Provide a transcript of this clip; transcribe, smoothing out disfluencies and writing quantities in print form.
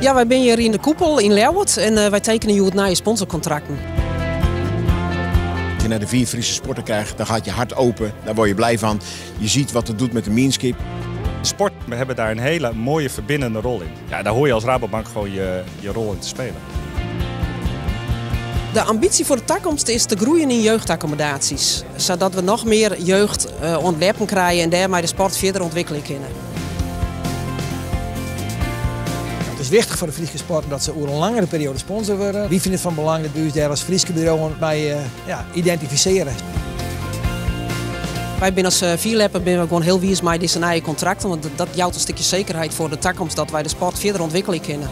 Ja, wij zijn hier in de koepel in Leeuwarden en wij tekenen hier het nieuwe sponsorcontracten. Als je naar de 4 Friese sporten krijgt, dan gaat je hart open. Daar word je blij van. Je ziet wat het doet met de Meanskip. Sport, we hebben daar een hele mooie verbindende rol in. Ja, daar hoor je als Rabobank gewoon je rol in te spelen. De ambitie voor de toekomst is te groeien in jeugdaccommodaties. Zodat we nog meer jeugd ontwerpen krijgen en daarmee de sport verder ontwikkelen kunnen. Het is wichtig voor de Friese sport dat ze over een langere periode sponsor worden. Wie vindt het van belang dat we ons daar als Friese bureau bij identificeren? Wij zijn als vierlepper gewoon heel wies met deze nieuwe contracten. Want dat jouwt een stukje zekerheid voor de toekomst dat wij de sport verder ontwikkelen kunnen.